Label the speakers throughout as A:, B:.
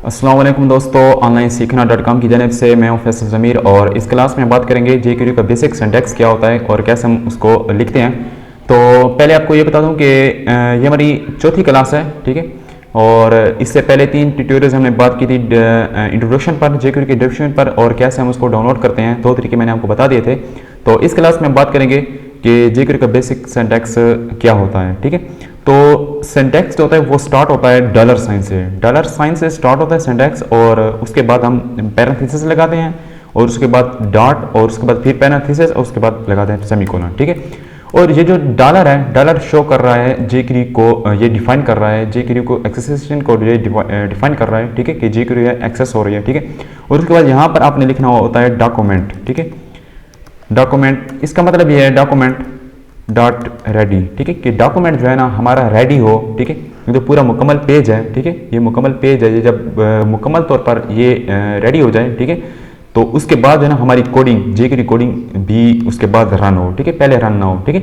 A: अस्सलाम वालेकुम दोस्तों, ऑनलाइन सीखना.com की जानिब से मैं हूं फैसल ज़मीर और इस क्लास में बात करेंगे जेक्यूरी का बेसिक सिंटैक्स क्या होता है और कैसे हम उसको लिखते हैं। तो पहले आपको ये बता दूं कि ये हमारी चौथी क्लास है, ठीक है। और इससे पहले 3 ट्यूटोरियल्स हमने बात की थी इंट्रोडक्शन पर, जेक्यूरी के डिस्क्रिप्शन पर और कैसे हम उसको डाउनलोड करते हैं। 2 तरीके मैंने आपको बता दिए थे। तो इस क्लास में बात करेंगे कि जेक्यूरी का बेसिक सिंटैक्स क्या होता है, ठीक है। तो सिंटैक्स जो होता है वो स्टार्ट होता है डॉलर साइन से। डॉलर साइन से स्टार्ट होता है सिंटैक्स और उसके बाद हम पैरेंथेसिस लगाते हैं और उसके बाद डॉट और उसके बाद फिर पैरेंथेसिस और उसके बाद लगाते हैं सेमीकोलन, ठीक है। और ये जो डॉलर है, डॉलर शो कर रहा है जेक्यूरी को, ये डिफाइन कर रहा है जेक्यूरी को, एक्सेशन को ये डिफाइन कर रहा है, ठीक है, कि जेक्यूरी एक्सेस हो रही है, ठीक है। और उसके बाद यहाँ पर आपने लिखना होता है डॉक्यूमेंट, ठीक है। डॉक्यूमेंट, इसका मतलब ये है डॉक्यूमेंट डॉट रेडी, ठीक है, कि डॉक्यूमेंट जो है ना हमारा रेडी हो, ठीक है। ये तो पूरा मुकम्मल पेज है, ठीक है, ये मुकम्मल पेज है। ये जब मुकम्मल तौर पर ये रेडी हो जाए, ठीक है, तो उसके बाद जो है ना हमारी कोडिंग, जेक्यूरी कोडिंग भी उसके बाद रन हो, ठीक है, पहले रन ना हो, ठीक है।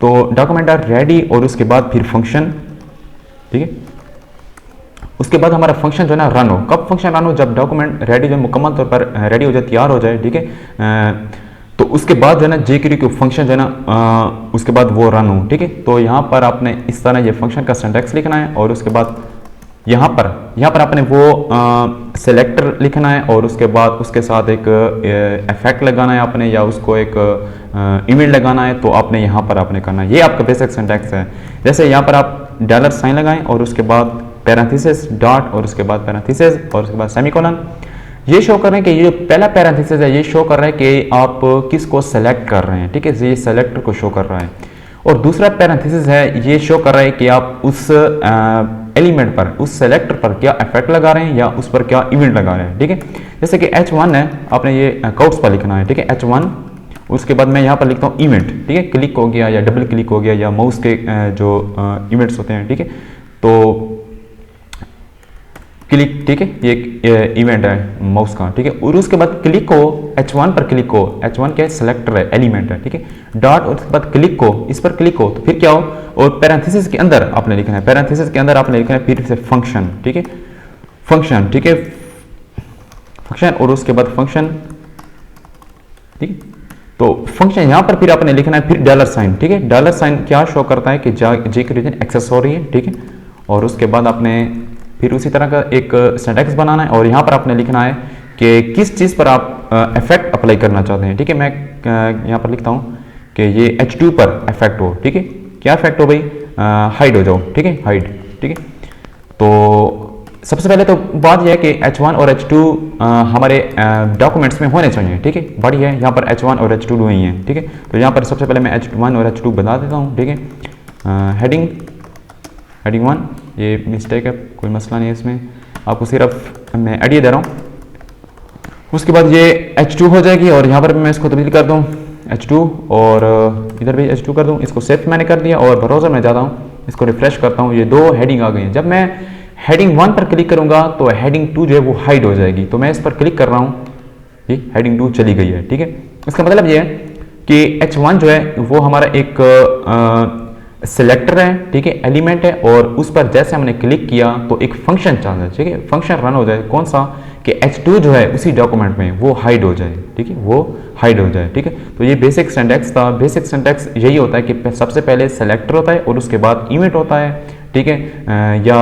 A: तो डॉक्यूमेंट डॉट रेडी और उसके बाद फिर फंक्शन, ठीक है। उसके बाद हमारा फंक्शन जो है ना रन हो। कब फंक्शन रन हो? जब डॉक्यूमेंट रेडी जो मुकम्मल तौर पर रेडी हो जाए, तैयार हो जाए, ठीक है। तो उसके बाद जो है ना जेक्यूरी के फंक्शन जो है ना उसके बाद वो रन हो, ठीक है। तो यहाँ पर आपने इस तरह ये फंक्शन का सिंटैक्स लिखना है और उसके बाद यहाँ पर आपने वो सेलेक्टर लिखना है और उसके बाद उसके साथ एक इफेक्ट लगाना है आपने, या उसको एक इवेंट लगाना है। तो आपने यहाँ पर आपने करना है, ये आपका बेसिक सिंटैक्स है। जैसे यहाँ पर आप डॉलर साइन लगाएं और उसके बाद पैरेंथेसिस डॉट और उसके बाद पैरेंथेसिस और उसके बाद सेमीकोलन। ये शो कर रहे हैं कि ये जो पहला पैरेंथेसिस है ये शो कर रहा है कि आप किसको सेलेक्ट कर रहे हैं, ठीक है, ये सेलेक्टर को शो कर रहा है। और दूसरा पैरेंथेसिस है ये शो कर रहा है कि आप उस एलिमेंट पर, उस सेलेक्टर पर क्या इफेक्ट लगा रहे हैं या उस पर क्या इवेंट लगा रहे हैं, ठीक है। जैसे कि H1 है, आपने ये काउट्स पर लिखना है, ठीक है, H1। उसके बाद मैं यहाँ पर लिखता हूँ इवेंट, ठीक है, क्लिक हो गया या डबल क्लिक हो गया या माउस के जो इवेंट्स होते हैं, ठीक है। तो क्लिक, ठीक है, ये एक इवेंट है माउस का, ठीक है। और उसके बाद क्लिक हो, H1 पर क्लिक हो, H1 क्या है, सेलेक्टर है, एलिमेंट है, ठीक है। डॉट और उसके बाद क्लिक हो, इस पर क्लिक हो तो फिर क्या हो, और पैरेंथेसिस के अंदर आपने लिखना है, पैरेंथेसिस के अंदर आपने लिखना है फिर से फंक्शन, ठीक है, फंक्शन, ठीक है, फंक्शन और उसके बाद फंक्शन, ठीक है। तो फंक्शन यहाँ पर फिर आपने लिखना है फिर डॉलर साइन, ठीक है। डॉलर साइन क्या शो करता है कि जेक्यूरी एक्सेस हो रही है, ठीक है। और उसके बाद आपने फिर उसी तरह का एक सिंटैक्स बनाना है और यहाँ पर आपने लिखना है कि किस चीज़ पर आप इफेक्ट अप्लाई करना चाहते हैं, ठीक है। मैं यहाँ पर लिखता हूँ कि ये H2 पर इफेक्ट हो, ठीक है। क्या इफेक्ट हो भाई? हाइड हो जाओ, ठीक है, हाइड, ठीक है। तो सबसे पहले तो बात यह है कि H1 और H2 हमारे डॉक्यूमेंट्स में होने चाहिए, ठीक है। बड़ी है, यहाँ पर H1 और H2 नहीं है, ठीक है। तो यहाँ पर सबसे पहले मैं H1 और H2 बता देता हूँ, ठीक है। हेडिंग 1, ये मिस्टेक है, कोई मसला नहीं है इसमें, आपको सिर्फ मैं आइडिया दे रहा हूँ। उसके बाद ये H2 हो जाएगी और यहाँ पर भी मैं इसको तब्दील कर दूँ H2 और इधर भी H2 कर दूँ। इसको सेव मैंने कर दिया और ब्राउज़र में जाता हूँ, इसको रिफ्रेश करता हूँ, ये 2 हेडिंग आ गई हैं। जब मैं हेडिंग 1 पर क्लिक करूँगा तो हेडिंग 2 जो है वो हाइड हो जाएगी। तो मैं इस पर क्लिक कर रहा हूँ, ये हेडिंग 2 चली गई है, ठीक है। इसका मतलब ये है कि H1 जो है वो हमारा एक सेलेक्टर है, ठीक है, एलिमेंट है और उस पर जैसे हमने क्लिक किया तो एक फंक्शन चाहता है, ठीक है, फंक्शन रन हो जाए। कौन सा? कि H2 जो है उसी डॉक्यूमेंट में वो हाइड हो जाए, ठीक है, वो हाइड हो जाए, ठीक है। तो ये बेसिक सिंटैक्स था। बेसिक सिंटैक्स यही होता है कि सबसे पहले सेलेक्टर होता है और उसके बाद इवेंट होता है, ठीक है, या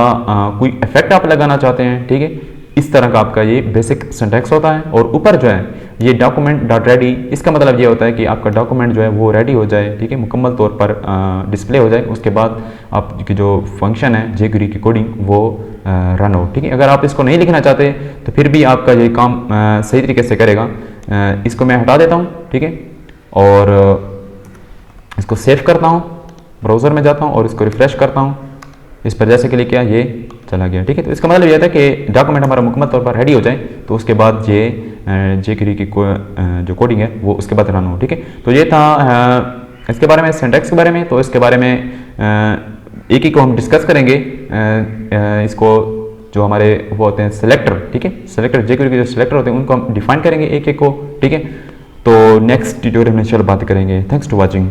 A: कोई इफेक्ट आप लगाना चाहते हैं, ठीक है। इस तरह का आपका ये बेसिक सिंटैक्स होता है। और ऊपर जो है ये डॉक्यूमेंट डॉट रेडी, इसका मतलब ये होता है कि आपका डॉक्यूमेंट जो है वो रेडी हो जाए, ठीक है, मुकम्मल तौर पर डिस्प्ले हो जाए। उसके बाद आपकी जो फंक्शन है जेक्यूरी की कोडिंग वो रन हो, ठीक है। अगर आप इसको नहीं लिखना चाहते तो फिर भी आपका ये काम सही तरीके से करेगा। इसको मैं हटा देता हूँ, ठीक है, और इसको सेव करता हूँ, ब्राउज़र में जाता हूँ और इसको रिफ्रेश करता हूँ। इस पर जैसे क्लिक किया ये चला गया, ठीक है। तो इसका मतलब यह था कि डॉक्यूमेंट हमारा मुकम्मल तौर पर रेडी हो जाए तो उसके बाद ये जेक्यूरी की जो कोडिंग है वो उसके बाद रन हो, ठीक है। तो ये था इसके बारे में, सिंटैक्स के बारे में। तो इसके बारे में एक ही को हम डिस्कस करेंगे। इसको जो हमारे वो होते हैं सेलेक्टर, ठीक है, सेलेक्टर, जेक्यूरी के जो सेलेक्टर होते हैं उनको हम डिफाइन करेंगे एक एक को, ठीक है। तो नेक्स्ट ट्यूटोरियल में इंशाल्लाह बात करेंगे। Thanks to watching.